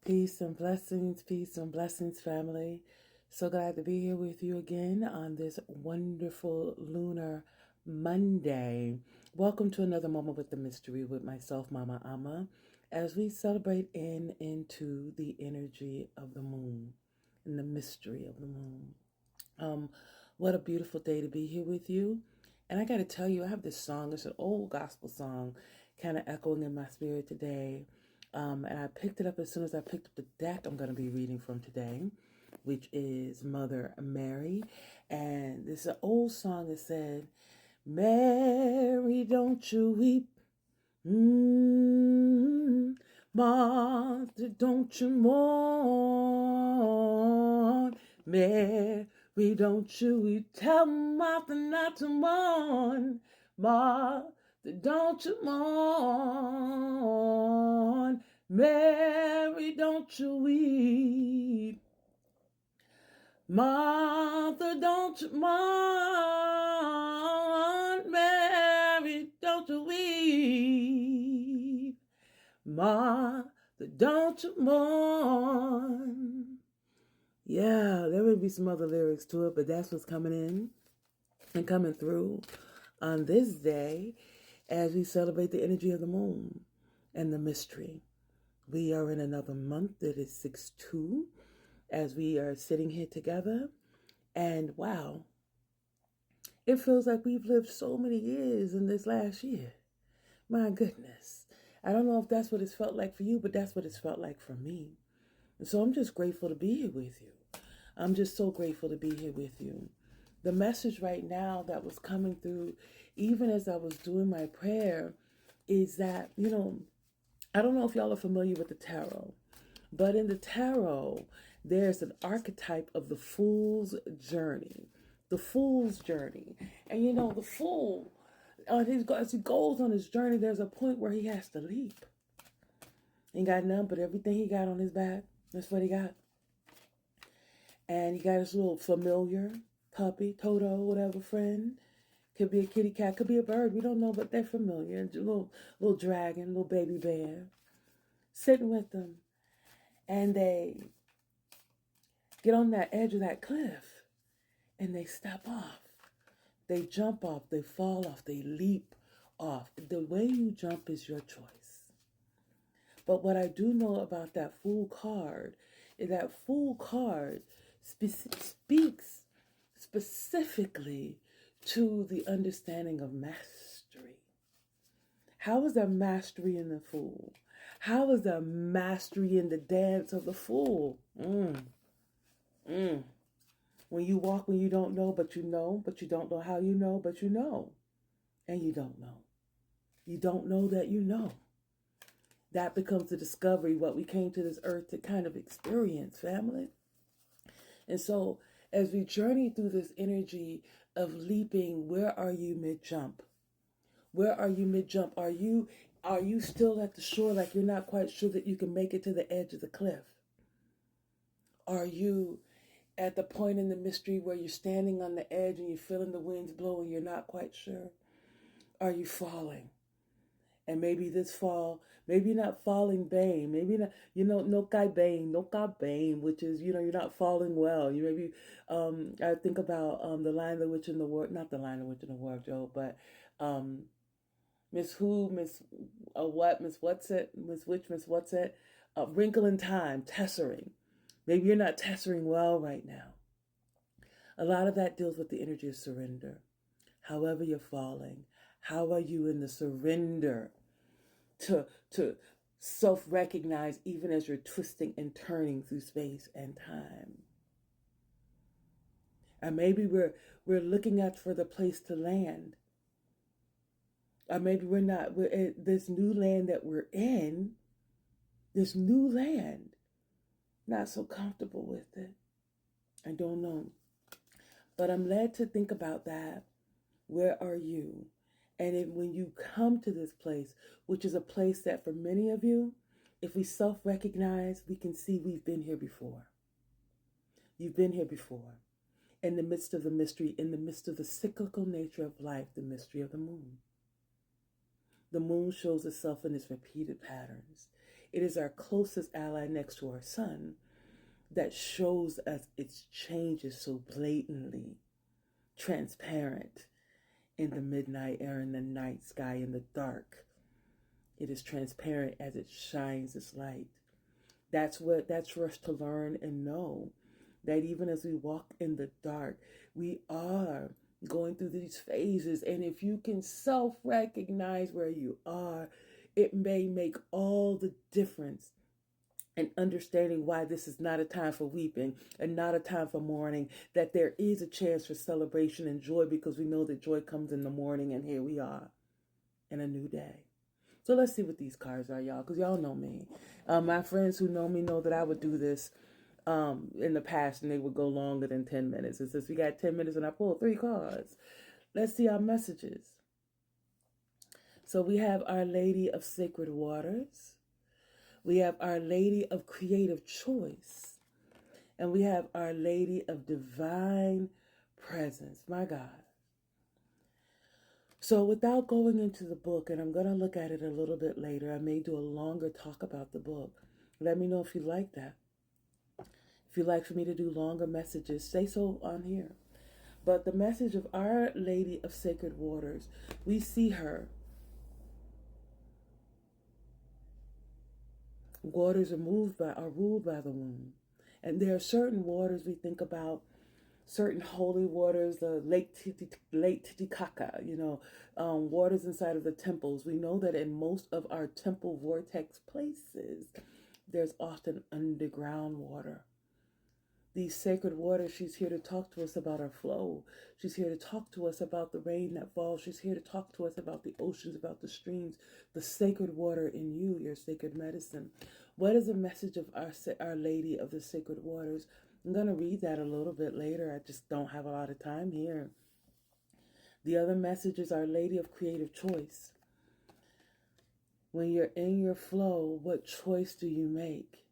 peace and blessings, family. So glad to be here with you again on this wonderful lunar Monday. Welcome to another moment with the mystery with myself, Mama Amma, as we celebrate into the energy of the moon and the mystery of the moon. What a beautiful day to be here with you. And I got to tell you, I have this song. It's an old gospel song, kind of echoing in my spirit today. And I picked it up as soon as I picked up the deck I'm going to be reading from today, which is Mother Mary. And this is an old song that said, Mary, don't you weep. Martha, don't you mourn. Mary, don't you weep. Tell Martha not to mourn. Martha, don't you mourn. Mary, don't you weep. Martha, don't you mourn. Mary, don't you weep. Martha, don't you mourn. Yeah, there may be some other lyrics to it, but that's what's coming in and coming through on this day as we celebrate the energy of the moon and the mystery. We are in another month that is 6/2 as we are sitting here together. And wow, it feels like we've lived so many years in this last year. My goodness. I don't know if that's what it's felt like for you, but that's what it's felt like for me. And so I'm just grateful to be here with you. I'm just so grateful to be here with you. The message right now that was coming through, even as I was doing my prayer, is that, I don't know if y'all are familiar with the tarot, but in the tarot, there's an archetype of the fool's journey. The fool's journey. And the fool, as he goes on his journey, there's a point where he has to leap. He got nothing but everything he got on his back. That's what he got. And he got his little familiar puppy, Toto, whatever friend. Could be a kitty cat, could be a bird. We don't know, but they're familiar. And a little dragon, little baby bear, sitting with them. And they get on that edge of that cliff and they step off. They jump off, they fall off, they leap off. The way you jump is your choice. But what I do know about that Fool card is that Fool card speaks specifically to the understanding of mastery. How is there mastery in the Fool? How is there mastery in the dance of the Fool? When you walk when you don't know, but you don't know how you know, but you know, and you don't know. You don't know that you know. That becomes the discovery, what we came to this earth to kind of experience, family. And so as we journey through this energy of leaping, where are you mid-jump? Where are you mid-jump? Are you still at the shore like you're not quite sure that you can make it to the edge of the cliff? Are you at the point in the mystery where you're standing on the edge and you're feeling the winds blow and you're not quite sure? Are you falling? And maybe this fall, maybe you're not falling bane, maybe not, no kai bane, which is, you're not falling well. You maybe, I think about the Lion, the Witch, and the Wardrobe, not the Lion, the Witch, and the Wardrobe, but Miss Who, Miss What, Miss What's It, Miss Which, Miss What's It, Wrinkle in Time, tessering. Maybe you're not tessering well right now. A lot of that deals with the energy of surrender. However you're falling, how are you in the surrender to self-recognize even as you're twisting and turning through space and time? Or maybe we're looking at for the place to land. Or maybe we're not. We're at this new land that we're in, this new land, not so comfortable with it. I don't know. But I'm led to think about that. Where are you? And when you come to this place, which is a place that for many of you, if we self-recognize, we can see we've been here before. You've been here before. In the midst of the mystery, in the midst of the cyclical nature of life, the mystery of the moon. The moon shows itself in its repeated patterns. It is our closest ally next to our sun that shows us its changes so blatantly, transparent in the midnight air, in the night sky, in the dark. It is transparent as it shines its light. That's for us to learn and know that even as we walk in the dark, we are going through these phases. And if you can self-recognize where you are, it may make all the difference in understanding why this is not a time for weeping and not a time for mourning, that there is a chance for celebration and joy, because we know that joy comes in the morning, and here we are in a new day. So let's see what these cards are, y'all, because y'all know me. My friends who know me know that I would do this in the past, and they would go longer than 10 minutes. And since we got 10 minutes and I pulled 3 cards, let's see our messages. So we have Our Lady of Sacred Waters. We have Our Lady of Creative Choice. And we have Our Lady of Divine Presence. My God. So without going into the book, and I'm going to look at it a little bit later, I may do a longer talk about the book. Let me know if you like that. If you'd like for me to do longer messages, say so on here. But the message of Our Lady of Sacred Waters, we see her. Waters are ruled by the womb. And there are certain waters we think about, certain holy waters, the Lake Titicaca, waters inside of the temples. We know that in most of our temple vortex places, there's often underground water. These sacred waters, she's here to talk to us about our flow. She's here to talk to us about the rain that falls. She's here to talk to us about the oceans, about the streams, the sacred water in you, your sacred medicine. What is the message of Our Lady of the Sacred Waters? I'm going to read that a little bit later. I just don't have a lot of time here. The other message is Our Lady of Creative Choice. When you're in your flow, what choice do you make?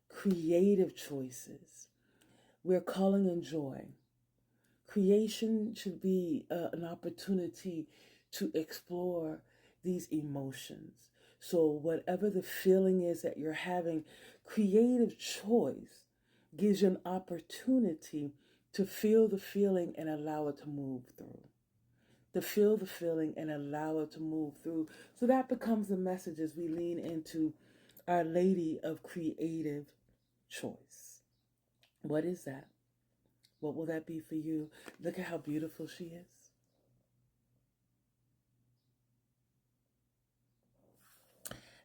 Creative choices. We're calling in joy. Creation should be an opportunity to explore these emotions. So whatever the feeling is that you're having, creative choice gives you an opportunity to feel the feeling and allow it to move through. To feel the feeling and allow it to move through. So that becomes the message as we lean into Our Lady of Creative Choice. What is that? What will that be for you? Look at how beautiful she is.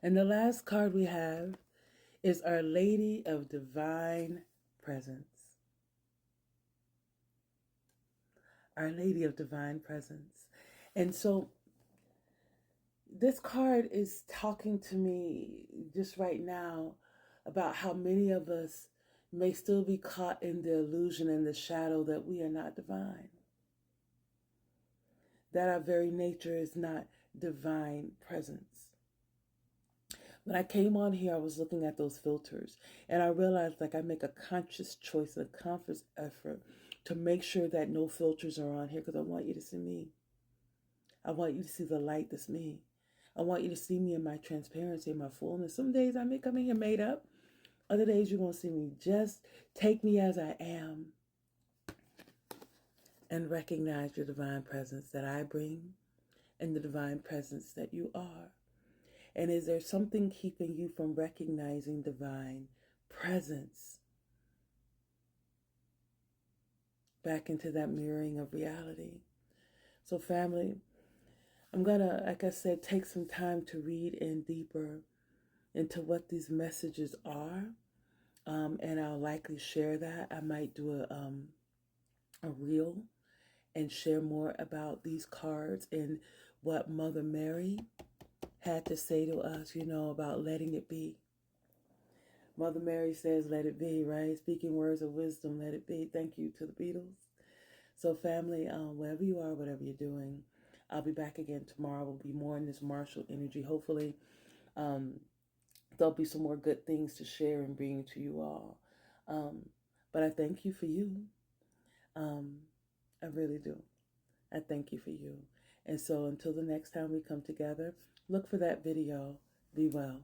And the last card we have is Our Lady of Divine Presence. Our Lady of Divine Presence. And so this card is talking to me just right now about how many of us may still be caught in the illusion and the shadow that we are not divine. That our very nature is not divine presence. When I came on here, I was looking at those filters, and I realized I make a conscious choice, a conscious effort to make sure that no filters are on here, because I want you to see me. I want you to see the light that's me. I want you to see me in my transparency, in my fullness. Some days I may come in here made up. Other days you're going to see me. Just take me as I am and recognize your divine presence that I bring and the divine presence that you are. And is there something keeping you from recognizing divine presence? Back into that mirroring of reality. So family, I'm going to, like I said, take some time to read in deeper into what these messages are. And I'll likely share that. I might do a reel and share more about these cards and what Mother Mary had to say to us, about letting it be. Mother Mary says, let it be, right? Speaking words of wisdom, let it be. Thank you to the Beatles. So family, wherever you are, whatever you're doing, I'll be back again tomorrow. We'll be more in this martial energy. Hopefully, there'll be some more good things to share and bring to you all. But I thank you for you. I really do. I thank you for you. And so until the next time we come together, look for that video Be well.